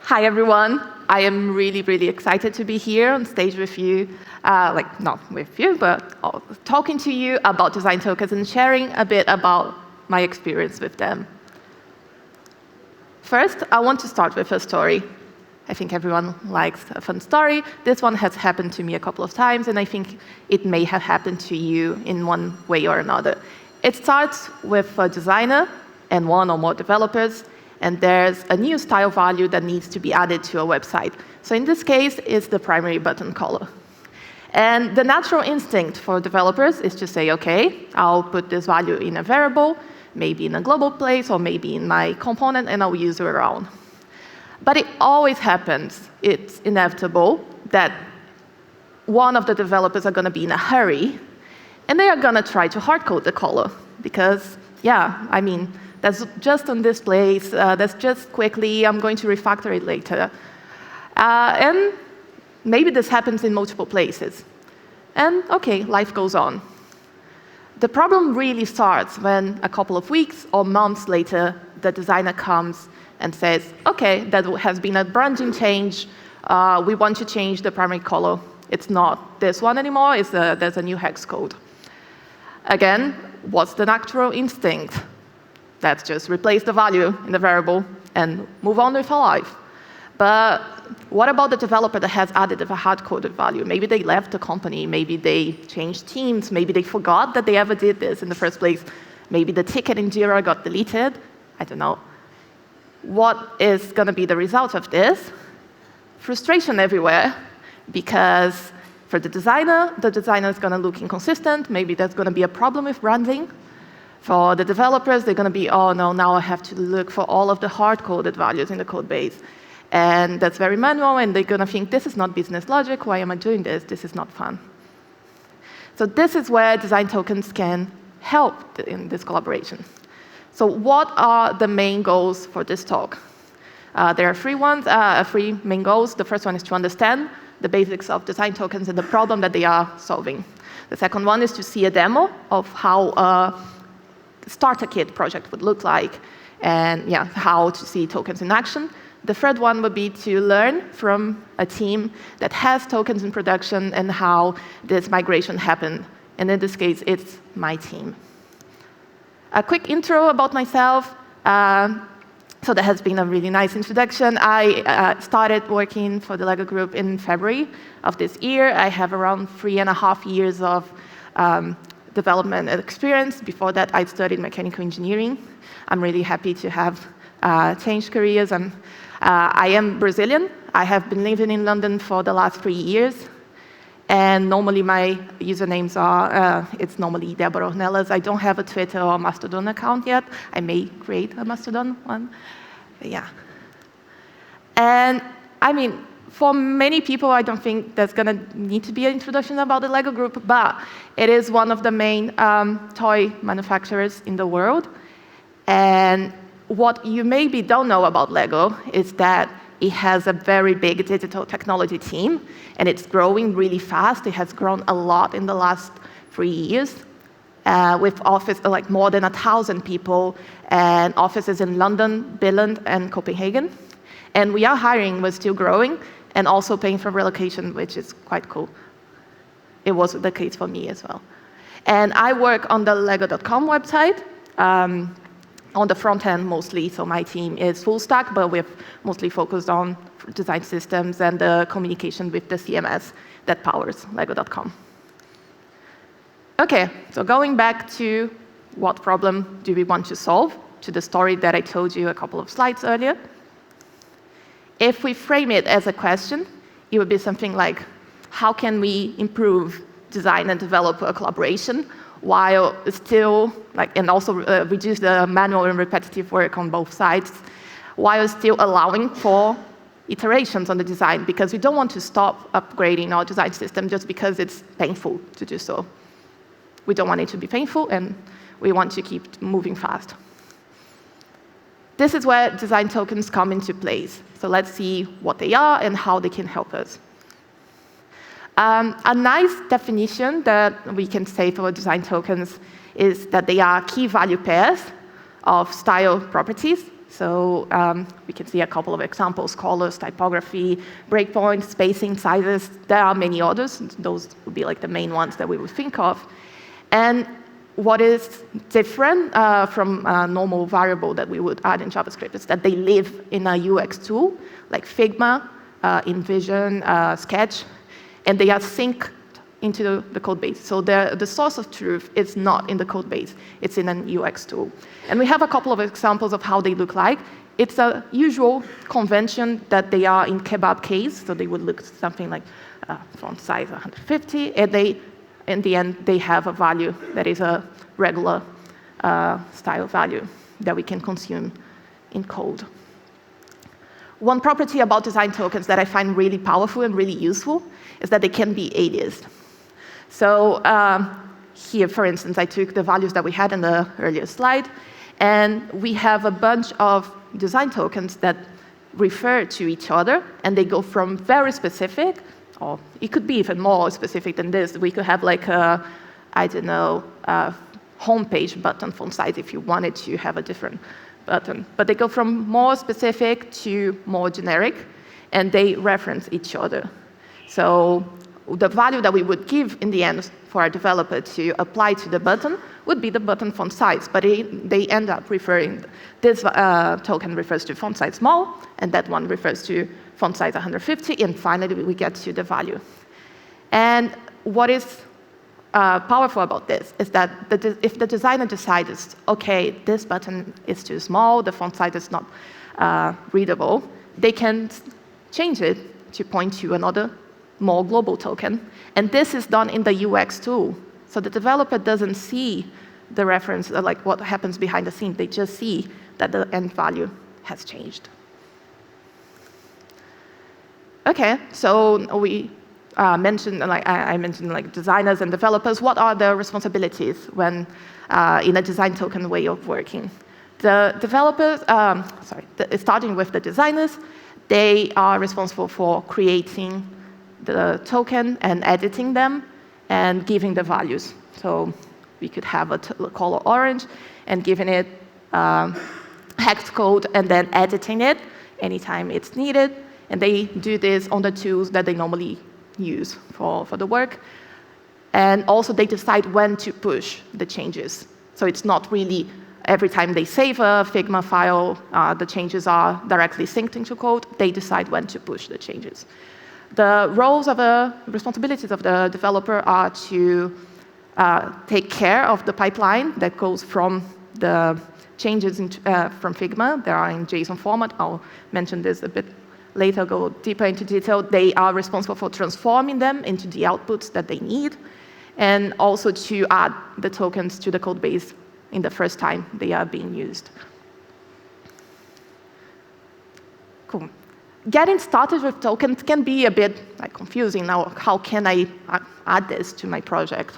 Hi, everyone. I am really, really excited to be here on stage with you, not with you, but talking to you about design tokens and sharing a bit about my experience with them. First, I want to start with a story. I think everyone likes a fun story. This one has happened to me a couple of times, and I think it may have happened to you in one way or another. It starts with a designer and one or more developers, and there's a new style value that needs to be added to a website. So in this case, it's the primary button color. And the natural instinct for developers is to say, OK, I'll put this value in a variable, maybe in a global place, or maybe in my component, and I'll use it around. But it always happens, it's inevitable, that one of the developers are going to be in a hurry, and they are going to try to hard-code the color. Because, yeah, I mean, that's just on this place, that's just quickly, I'm going to refactor it later. And maybe this happens in multiple places. And, OK, life goes on. The problem really starts when a couple of weeks or months later, the designer comes and says, OK, that has been a branding change. We want to change the primary color. It's not this one anymore. There's a new hex code. Again, what's the natural instinct? Let's just replace the value in the variable and move on with our life. But what about the developer that has added a hard-coded value? Maybe they left the company. Maybe they changed teams. Maybe they forgot that they ever did this in the first place. Maybe the ticket in Jira got deleted. I don't know. What is going to be the result of this? Frustration everywhere, because for the designer is going to look inconsistent. Maybe there's going to be a problem with branding. For the developers, they're going to be, oh, no, now I have to look for all of the hard-coded values in the code base. And that's very manual, and they're going to think, this is not business logic. Why am I doing this? This is not fun. So this is where design tokens can help in this collaboration. So what are the main goals for this talk? There are three main goals. The first one is to understand the basics of design tokens and the problem that they are solving. The second one is to see a demo of how a starter kit project would look like, and how to see tokens in action. The third one would be to learn from a team that has tokens in production and how this migration happened. And in this case, it's my team. A quick intro about myself. So that has been a really nice introduction. I started working for the LEGO Group in February of this year. I have around 3.5 years of development experience. Before that, I studied mechanical engineering. I'm really happy to have changed careers. I am Brazilian. I have been living in London for the last 3 years. And normally my usernames are, it's normally Debora Ornellas. I don't have a Twitter or Mastodon account yet. I may create a Mastodon one. But yeah. And I mean, for many people, I don't think there's going to need to be an introduction about the LEGO Group, but it is one of the main toy manufacturers in the world. And what you maybe don't know about LEGO is that it has a very big digital technology team, and it's growing really fast. It has grown a lot in the last 3 years, with more than 1,000 people, and offices in London, Billund, and Copenhagen. And we are hiring, we're still growing, and also paying for relocation, which is quite cool. It was the case for me as well. And I work on the lego.com website, on the front end mostly, so my team is full stack, but we're mostly focused on design systems and the communication with the CMS that powers lego.com. OK, so going back to what problem do we want to solve, to the story that I told you a couple of slides earlier. If we frame it as a question, it would be something like, how can we improve design and developer collaboration while still, and also reduce the manual and repetitive work on both sides, while still allowing for iterations on the design, because we don't want to stop upgrading our design system just because it's painful to do so. We don't want it to be painful, and we want to keep moving fast. This is where design tokens come into place. So let's see what they are and how they can help us. A nice definition that we can say for design tokens is that they are key value pairs of style properties So we can see a couple of examples: colors, typography, breakpoints, spacing, sizes. There are many others. Those would be like the main ones that we would think of. And what is different from a normal variable that we would add in JavaScript is that they live in a UX tool like Figma, InVision, Sketch, and they are synced into the code base. So the source of truth is not in the code base, it's in an UX tool. And we have a couple of examples of how they look like. It's a usual convention that they are in kebab case, so they would look something like font size 150, and they, in the end, they have a value that is a regular style value that we can consume in code. One property about design tokens that I find really powerful and really useful is that they can be aliased. So here, for instance, I took the values that we had in the earlier slide, and we have a bunch of design tokens that refer to each other, and they go from very specific, or it could be even more specific than this. We could have like a, I don't know, a homepage button font size if you wanted to have a different button. But they go from more specific to more generic, and they reference each other. So the value that we would give in the end for a developer to apply to the button would be the button font size, but they end up referring, this token refers to font size small, and that one refers to font size 150, and finally we get to the value. And what is powerful about this is that if the designer decides, okay, this button is too small, the font size is not readable, they can change it to point to another more global token. And this is done in the UX tool. So the developer doesn't see the reference, like what happens behind the scenes. They just see that the end value has changed. Okay, so we mentioned, like I mentioned, like designers and developers. What are their responsibilities when in a design token way of working? The developers, starting with the designers, they are responsible for creating the token and editing them and giving the values. So we could have a color orange and giving it hex code and then editing it anytime it's needed. And they do this on the tools that they normally use for the work. And also they decide when to push the changes. So it's not really every time they save a Figma file, the changes are directly synced into code. They decide when to push the changes. The roles of the responsibilities of the developer are to take care of the pipeline that goes from the changes from Figma. They are in JSON format. I'll mention this a bit later, go deeper into detail. They are responsible for transforming them into the outputs that they need, and also to add the tokens to the code base in the first time they are being used. Cool. Getting started with tokens can be a bit confusing. Now, how can I add this to my project?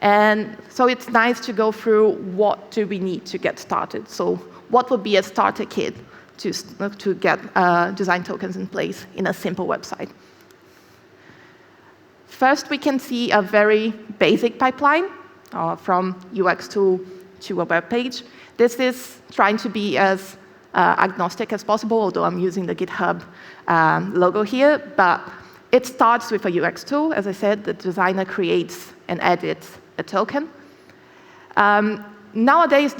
And so it's nice to go through what do we need to get started. So what would be a starter kit to get design tokens in place in a simple website? First, we can see a very basic pipeline from UX tool to a web page. This is trying to be as agnostic as possible, although I'm using the GitHub logo here. But it starts with a UX tool. As I said, the designer creates and edits a token. Nowadays,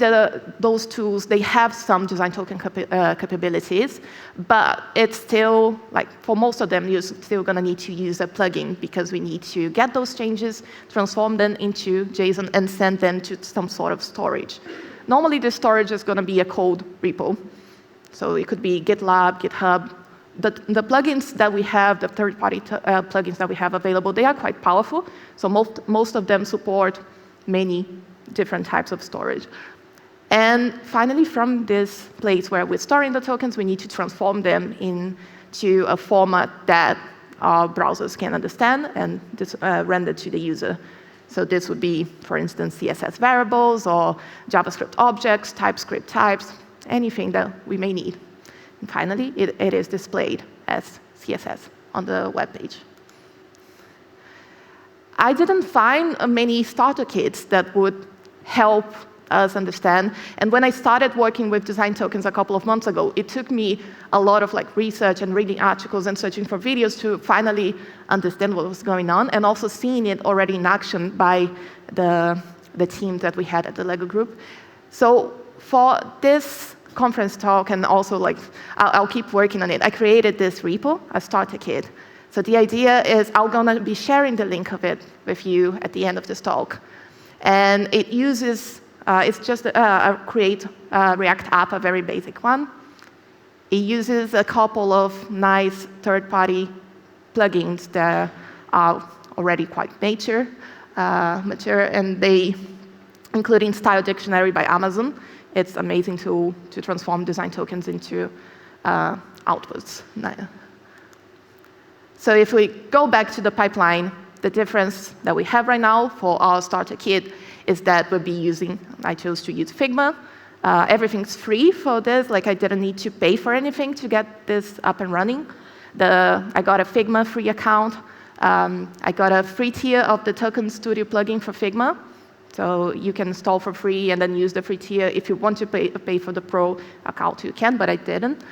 those tools, they have some design token capabilities, but it's still, for most of them, you're still going to need to use a plugin because we need to get those changes, transform them into JSON, and send them to some sort of storage. Normally, the storage is going to be a code repo. So it could be GitLab, GitHub. The plugins that we have, the third-party plugins that we have available, they are quite powerful. So most of them support many different types of storage. And finally, from this place where we're storing the tokens, we need to transform them into a format that our browsers can understand and render to the user. So this would be, for instance, CSS variables or JavaScript objects, TypeScript types, anything that we may need. And finally, it is displayed as CSS on the web page. I didn't find many starter kits that would help us understand. And when I started working with design tokens a couple of months ago, it took me a lot of research and reading articles and searching for videos to finally understand what was going on, and also seeing it already in action by the team that we had at the LEGO group. So for this conference talk, and also I'll keep working on it, I created this repo, a starter kit. So the idea is I'm going to be sharing the link of it with you at the end of this talk. And it uses, it's just a create React app, a very basic one. It uses a couple of nice third-party plugins that are already quite mature, and they, including Style Dictionary by Amazon. It's an amazing tool to transform design tokens into outputs. So if we go back to the pipeline, the difference that we have right now for our starter kit is that I chose to use Figma. Everything's free for this. I didn't need to pay for anything to get this up and running. I got a Figma free account. I got a free tier of the Token Studio plugin for Figma. So you can install for free and then use the free tier. If you want to pay for the pro account, you can, but I didn't.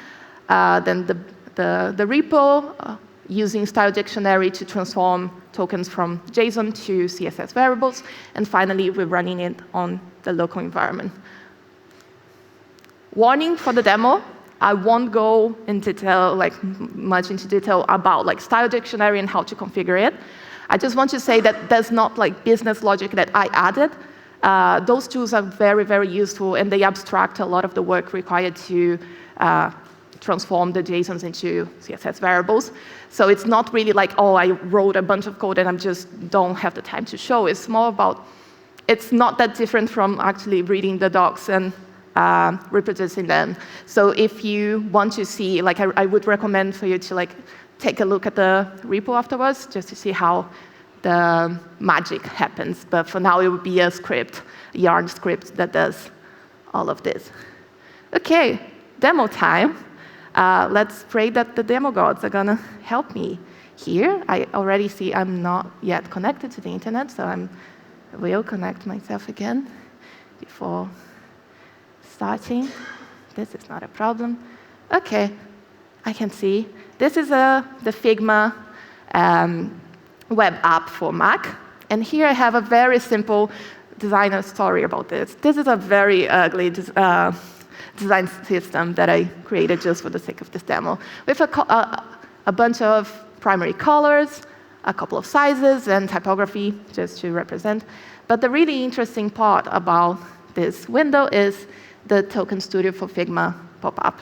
Then the repo, using Style Dictionary to transform tokens from JSON to CSS variables. And finally, we're running it on the local environment. Warning for the demo, I won't go in detail, much into detail about Style Dictionary and how to configure it. I just want to say that there's not business logic that I added. Those tools are very, very useful, and they abstract a lot of the work required to transform the JSONs into CSS variables. So it's not really oh, I wrote a bunch of code and I just don't have the time to show. It's more about, it's not that different from actually reading the docs and reproducing them. So if you want to see, I would recommend for you to take a look at the repo afterwards, just to see how the magic happens. But for now, it would be a script, a Yarn script that does all of this. OK, demo time. Let's pray that the demo gods are going to help me here. I already see I'm not yet connected to the internet, so I will connect myself again before starting. This is not a problem. OK, I can see. This is the Figma web app for Mac. And here I have a very simple designer story about this. This is a very ugly design system that I created just for the sake of this demo, with a bunch of primary colors, a couple of sizes, and typography, just to represent. But the really interesting part about this window is the Token Studio for Figma pop-up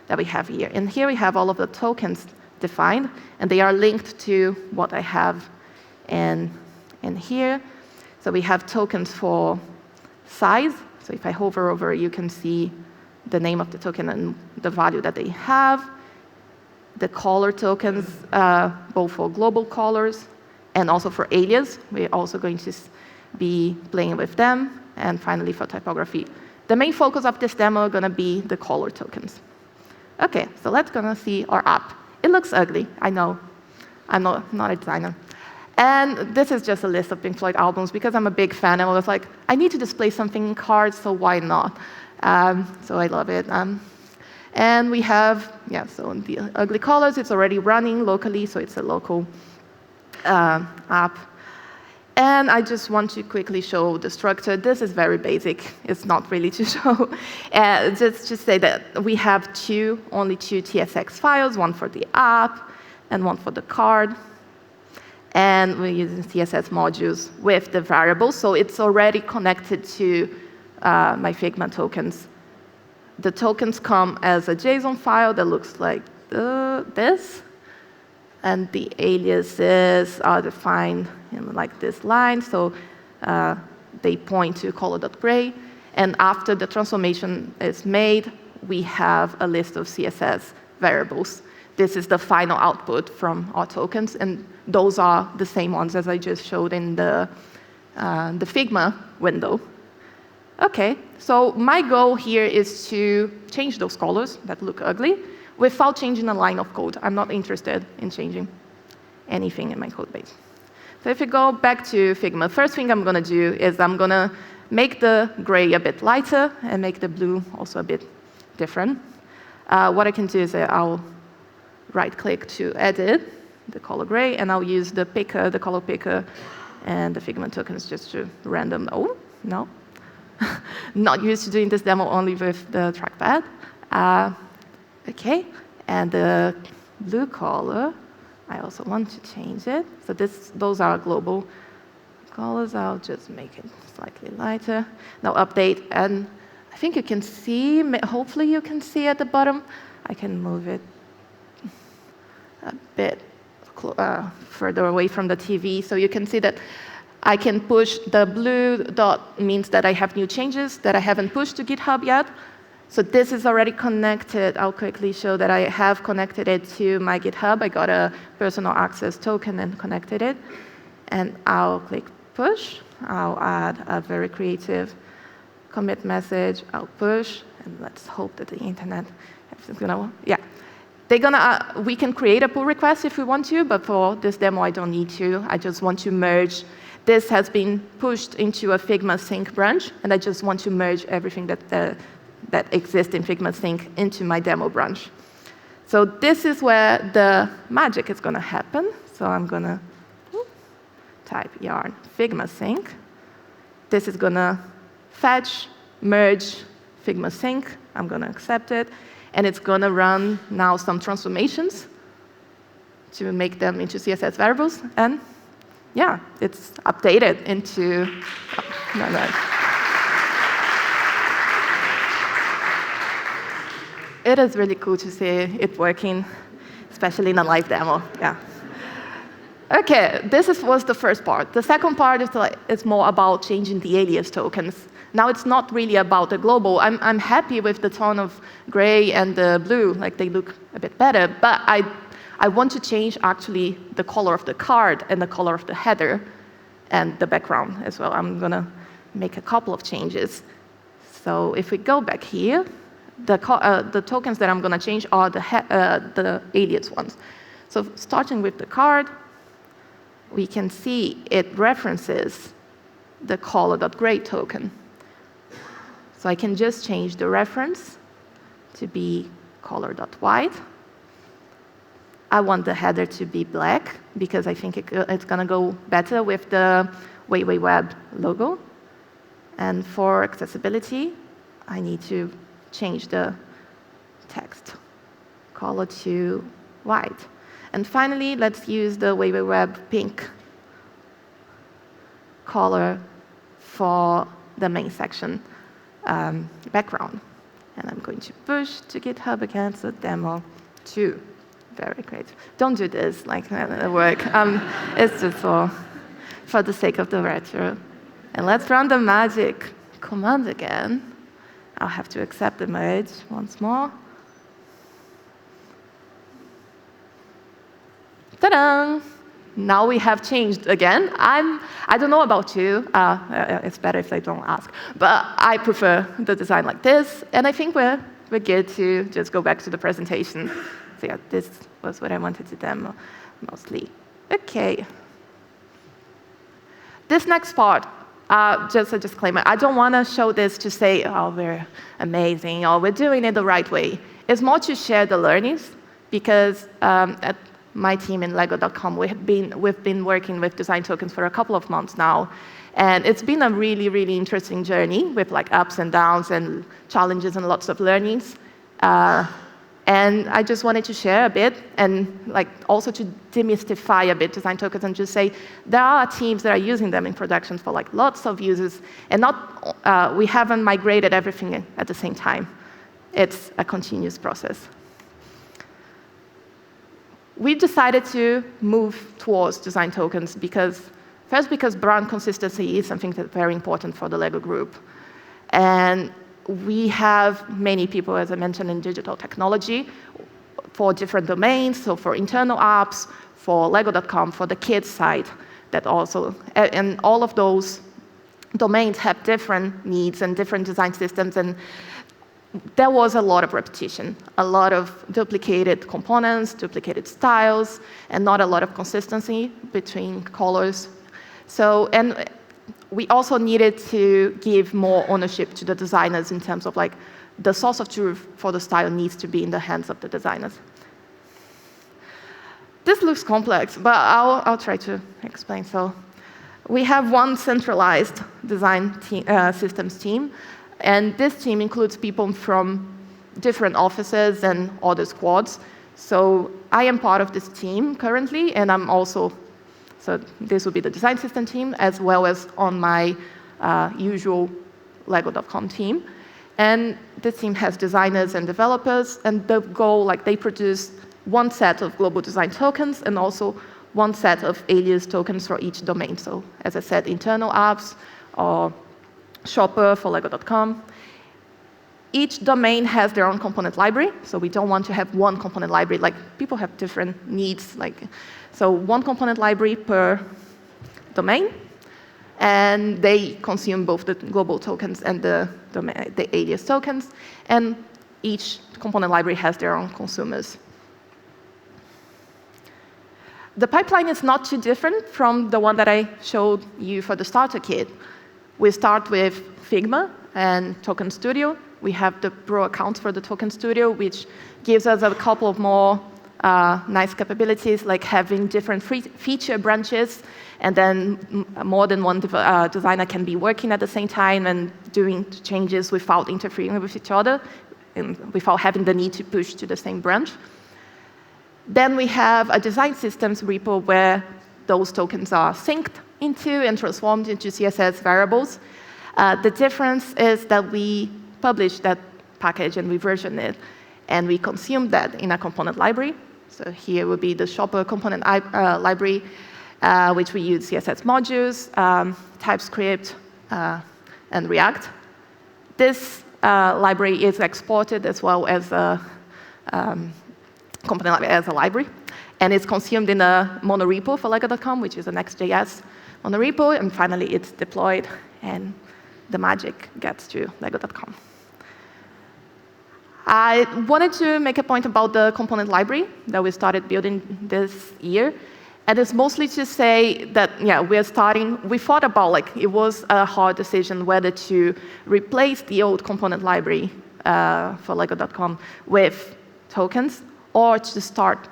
that we have here. And here we have all of the tokens defined, and they are linked to what I have in here. So we have tokens for size. So if I hover over, you can see the name of the token and the value that they have. The color tokens, both for global colors and also for alias. We're also going to be playing with them. And finally, for typography. The main focus of this demo is going to be the color tokens. OK, so let's go and see our app. It looks ugly, I know. I'm not a designer. And this is just a list of Pink Floyd albums, because I'm a big fan. I was like, I need to display something in cards, so why not? So I love it. And we have, so the ugly colors, it's already running locally, so it's a local app. And I just want to quickly show the structure. This is very basic. It's not really to show. Just to say that we have only two TSX files, one for the app and one for the card. And we're using CSS modules with the variables. So it's already connected to my Figma tokens. The tokens come as a JSON file that looks like this. And the aliases are defined in this line. So they point to color.gray. And after the transformation is made, we have a list of CSS variables. This is the final output from our tokens. And those are the same ones as I just showed in the Figma window. OK, so my goal here is to change those colors that look ugly without changing a line of code. I'm not interested in changing anything in my code base. So if you go back to Figma, first thing I'm going to do is I'm going to make the gray a bit lighter and make the blue also a bit different. What I can do is I'll right-click to edit the color gray, and I'll use the picker, the color picker, and the Figma tokens just to random. Oh, no. Not used to doing this demo only with the trackpad. OK, and the blue color, I also want to change it. So those are global colors. I'll just make it slightly lighter. Now update, and I think you can see, hopefully you can see at the bottom. I can move it a bit further away from the TV, so you can see that I can push the blue dot means that I have new changes that I haven't pushed to GitHub yet. So this is already connected. I'll quickly show that I have connected it to my GitHub. I got a personal access token and connected it. And I'll click push. I'll add a very creative commit message. I'll push. And let's hope that the internet is going to, yeah. We can create a pull request if we want to, but for this demo, I don't need to. I just want to merge. This has been pushed into a Figma sync branch, and I just want to merge everything that exists in Figma sync into my demo branch. So this is where the magic is going to happen. So I'm going to type yarn Figma sync. This is going to fetch, merge Figma sync. I'm going to accept it. And it's going to run now some transformations to make them into CSS variables. And yeah, it's updated into. It is really cool to see it working, especially in a live demo. Yeah. OK, was the first part. The second part is more about changing the alias tokens. Now it's not really about the global. I'm happy with the tone of gray and the blue. Like, they look a bit better. But I want to change, actually, the color of the card and the color of the header and the background as well. I'm going to make a couple of changes. So if we go back here, the tokens that I'm going to change are the alias ones. So starting with the card, we can see it references the color.gray token. So I can just change the reference to be color.white. I want the header to be black, because I think it's going to go better with the Web logo. And for accessibility, I need to change the text color to white. And finally, let's use the Web pink color for the main section background. And I'm going to push to GitHub again, so demo 2. Very great. Don't do this, like, work. It's just for the sake of the retro. And let's run the magic command again. I'll have to accept the merge once more. Ta-da! Now we have changed again. I don't know about you. It's better if they don't ask. But I prefer the design like this. And I think we're good to just go back to the presentation. So yeah, this was what I wanted to demo mostly. OK. This next part, just a disclaimer. I don't want to show this to say, oh, we're amazing, or we're doing it the right way. It's more to share the learnings, because at my team in Lego.com, we've been working with design tokens for a couple of months now. And it's been a really, really interesting journey with like ups and downs and challenges and lots of learnings. And I just wanted to share a bit, and like also to demystify a bit design tokens, and just say there are teams that are using them in production for like lots of users, and we haven't migrated everything at the same time. It's a continuous process. We decided to move towards design tokens because brand consistency is something that's very important for the Lego group. And we have many people, as I mentioned, in digital technology for different domains, so for internal apps, for Lego.com, for the kids side, that also, and all of those domains have different needs and different design systems, and there was a lot of repetition, a lot of duplicated components, duplicated styles, and not a lot of consistency between colors. So, and we also needed to give more ownership to the designers in terms of like the source of truth for the style needs to be in the hands of the designers. This looks complex, but I'll try to explain. So we have one centralized design systems team, and this team includes people from different offices and other squads. So I am part of this team currently, and I'm also, so this will be the design system team, as well as on my usual Lego.com team. And this team has designers and developers, and the goal, like they produce one set of global design tokens and also one set of alias tokens for each domain. So as I said, internal apps or shopper for Lego.com. Each domain has their own component library, so we don't want to have one component library. Like people have different needs, so one component library per domain, and they consume both the global tokens and the alias tokens, and each component library has their own consumers. The pipeline is not too different from the one that I showed you for the starter kit. We start with Figma and Token Studio. We have the Pro account for the Token Studio, which gives us a couple of more nice capabilities, like having different feature branches, and then more than one designer can be working at the same time and doing changes without interfering with each other, and without having the need to push to the same branch. Then we have a design systems repo where those tokens are synced into and transformed into CSS variables. The difference is that we publish that package and we version it, and we consume that in a component library. So here would be the shopper component library, which we use CSS modules, TypeScript, and React. This library is exported as well as a component library as a library, and it's consumed in a monorepo for Lego.com, which is a Next.js monorepo, and finally it's deployed, and the magic gets to Lego.com. I wanted to make a point about the component library that we started building this year. And it's mostly to say that, yeah, we thought about, like, it was a hard decision whether to replace the old component library for Lego.com with tokens, or to start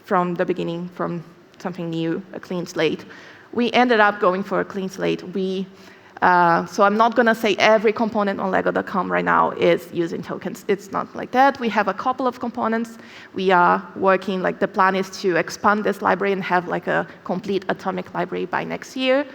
from the beginning, from something new, a clean slate. We ended up going for a clean slate. So I'm not going to say every component on Lego.com right now is using tokens. It's not like that. We have a couple of components. We are working, like the plan is to expand this library and have like a complete atomic library by next year.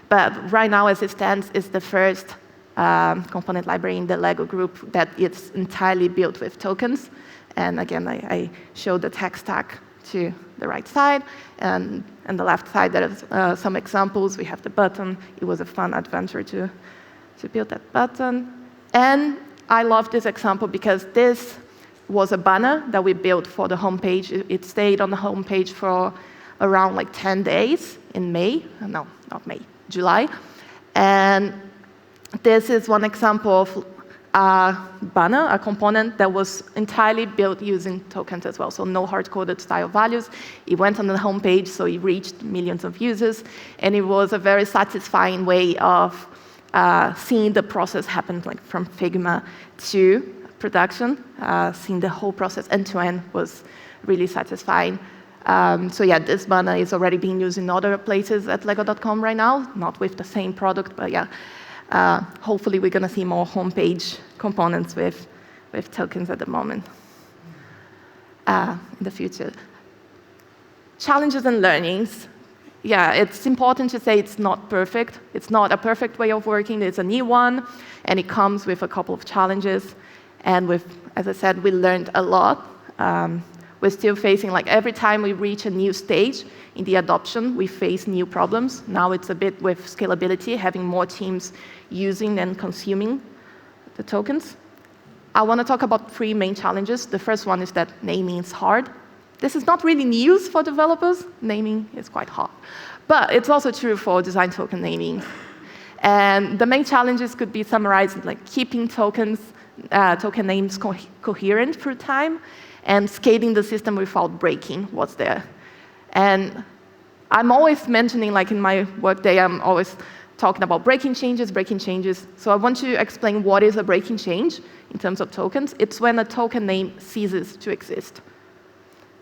But right now, as it stands, it's the first component library in the Lego group that it's entirely built with tokens. And again, I showed the tech stack to the right side, and on the left side, there's some examples. We have the button. It was a fun adventure to build that button. And I love this example because this was a banner that we built for the homepage. It stayed on the homepage for around like 10 days in May. No, not May, July. And this is one example of a banner, a component that was entirely built using tokens as well, so no hard-coded style values. It went on the homepage, so it reached millions of users, and it was a very satisfying way of seeing the process happen, like from Figma to production. Seeing the whole process end-to-end was really satisfying. So yeah, this banner is already being used in other places at Lego.com right now, not with the same product, but yeah. Hopefully, we're going to see more homepage components with tokens at the moment in the future. Challenges and learnings. Yeah, it's important to say it's not perfect. It's not a perfect way of working. It's a new one, and it comes with a couple of challenges. And with, as I said, we learned a lot. We're still facing, like every time we reach a new stage in the adoption, we face new problems. Now it's a bit with scalability, having more teams using and consuming the tokens. I want to talk about 3 main challenges. The first one is that naming is hard. This is not really news for developers. Naming is quite hard. But it's also true for design token naming. And the main challenges could be summarized like keeping token names coherent through time, and scaling the system without breaking what's there. And I'm always mentioning, like in my workday, I'm always talking about breaking changes. So I want to explain what is a breaking change in terms of tokens. It's when a token name ceases to exist.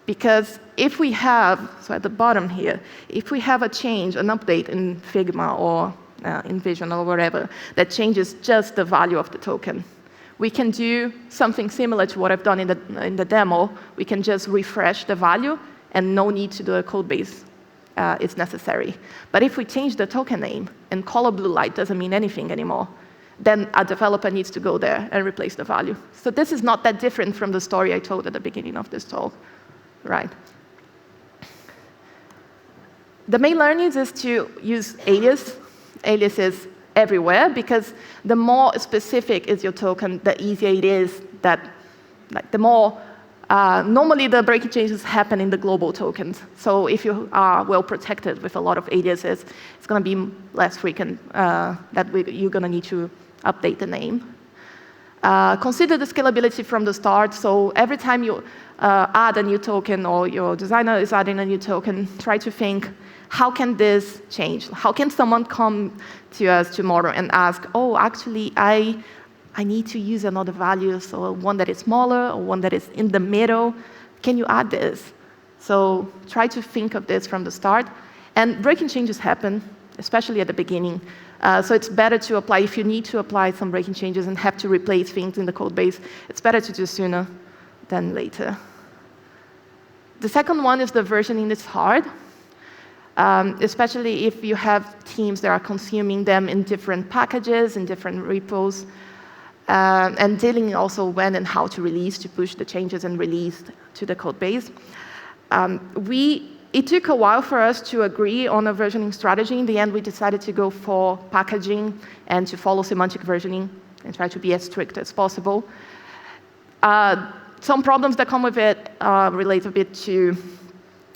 Because if we have, so at the bottom here, if we have a change, an update in Figma or in Vision or whatever, that changes just the value of the token, we can do something similar to what I've done in the demo. We can just refresh the value, and no need to do a code base is necessary. But if we change the token name, and color blue light doesn't mean anything anymore, then a developer needs to go there and replace the value. So this is not that different from the story I told at the beginning of this talk. Right. The main learnings is to use aliases everywhere, because the more specific is your token, the easier it is that, the more, normally the breaking changes happen in the global tokens. So if you are well protected with a lot of aliases, it's going to be less frequent that you're going to need to update the name. Consider the scalability from the start. So every time you add a new token, or your designer is adding a new token, try to think, how can this change? How can someone come to us tomorrow and ask, oh, actually, I need to use another value, so one that is smaller or one that is in the middle. Can you add this? So try to think of this from the start. And breaking changes happen, especially at the beginning. So it's better to apply, if you need to apply some breaking changes and have to replace things in the code base, it's better to do sooner than later. The second one is the versioning is hard, especially if you have teams that are consuming them in different packages, in different repos, and dealing also when and how to release, to push the changes and release to the code base. It took a while for us to agree on a versioning strategy. In the end, we decided to go for packaging and to follow semantic versioning and try to be as strict as possible. Some problems that come with it relate a bit to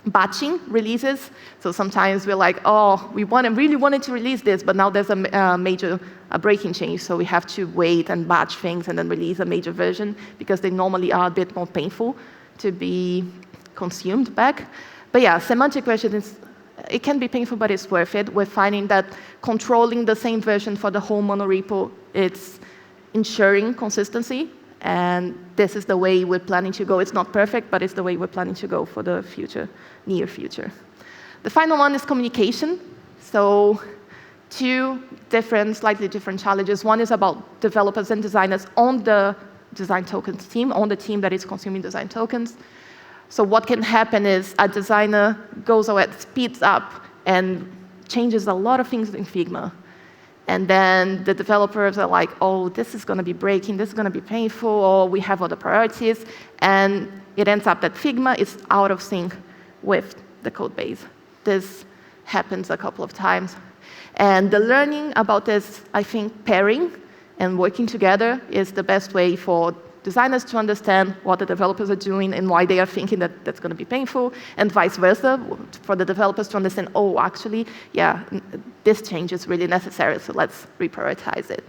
batching releases. So sometimes we're like, oh, we really wanted to release this, but now there's a major breaking change, so we have to wait and batch things and then release a major version, because they normally are a bit more painful to be consumed back. But yeah, semantic version it can be painful, but it's worth it. We're finding that controlling the same version for the whole monorepo, it's ensuring consistency. And this is the way we're planning to go. It's not perfect, but it's the way we're planning to go for the near future. The final one is communication. So two slightly different challenges. One is about developers and designers on the design tokens team, on the team that is consuming design tokens. So what can happen is a designer goes away, speeds up, and changes a lot of things in Figma. And then the developers are like, oh, this is going to be breaking, this is going to be painful, or we have other priorities. And it ends up that Figma is out of sync with the code base. This happens a couple of times. And the learning about this, I think, pairing and working together is the best way for designers to understand what the developers are doing and why they are thinking that that's going to be painful, and vice versa, for the developers to understand, oh, actually, yeah, this change is really necessary, so let's reprioritize it.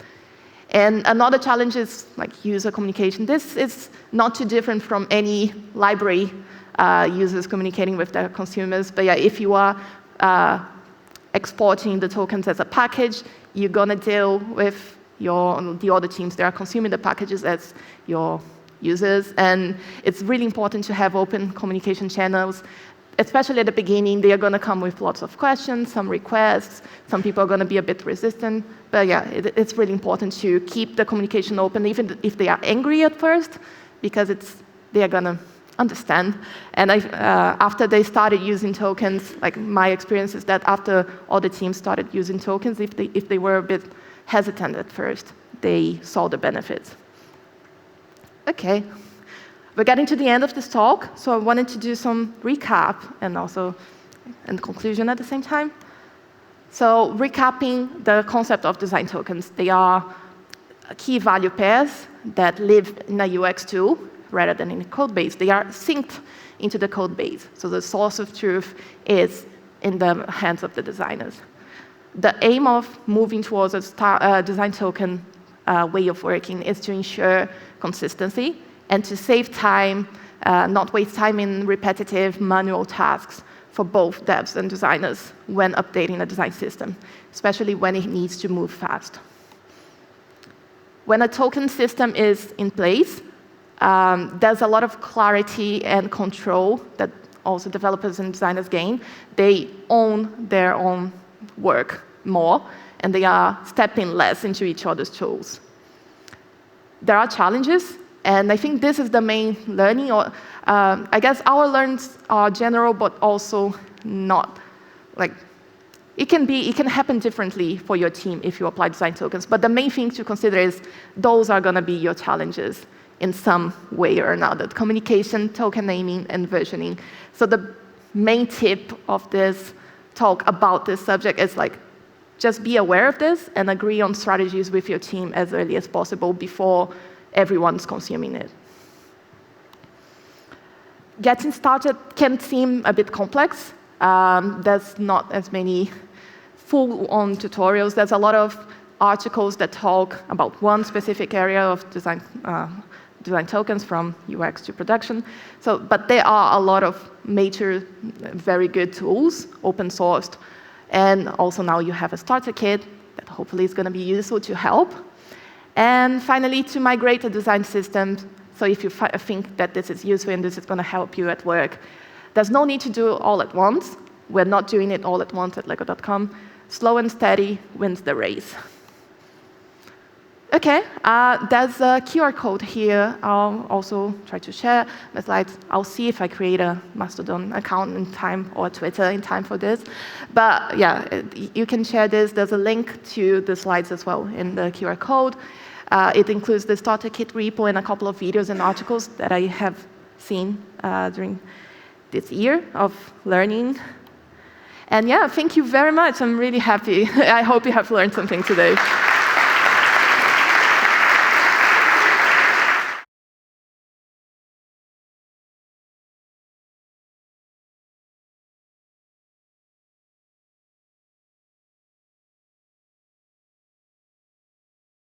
And another challenge is user communication. This is not too different from any library users communicating with their consumers, but yeah, if you are exporting the tokens as a package, you're going to deal with the other teams that are consuming the packages as your users. And it's really important to have open communication channels. Especially at the beginning, they are going to come with lots of questions, some requests. Some people are going to be a bit resistant. But yeah, it's really important to keep the communication open, even if they are angry at first, because they are going to understand. And after they started using tokens, my experience is that after all the teams started using tokens, if they were a bit hesitant at first, they saw the benefits. Okay, we're getting to the end of this talk, so I wanted to do some recap and conclusion at the same time. So recapping the concept of design tokens, they are key value pairs that live in a UX tool rather than in a code base. They are synced into the code base, so the source of truth is in the hands of the designers. The aim of moving towards a design token way of working is to ensure consistency and to save time, not waste time in repetitive manual tasks for both devs and designers when updating a design system, especially when it needs to move fast. When a token system is in place, there's a lot of clarity and control that also developers and designers gain. They own their own work more, and they are stepping less into each other's tools. There are challenges, and I think this is the main learning. I guess our learns are general, but also not. Like, it can happen differently for your team if you apply design tokens. But the main thing to consider is those are going to be your challenges in some way or another: communication, token naming, and versioning. So the main tip of this talk about this subject is like, just be aware of this and agree on strategies with your team as early as possible before everyone's consuming it. Getting started can seem a bit complex. There's not as many full-on tutorials. There's a lot of articles that talk about one specific area of design tokens, from UX to production. But there are a lot of major, very good tools, open sourced. And also now you have a starter kit that hopefully is going to be useful to help. And finally, to migrate a design system. So if you think that this is useful and this is going to help you at work, there's no need to do it all at once. We're not doing it all at once at Lego.com. Slow and steady wins the race. OK, there's a QR code here. I'll also try to share the slides. I'll see if I create a Mastodon account in time, or Twitter in time for this. But yeah, you can share this. There's a link to the slides as well in the QR code. It includes the starter kit repo and a couple of videos and articles that I have seen during this year of learning. And yeah, thank you very much. I'm really happy. I hope you have learned something today.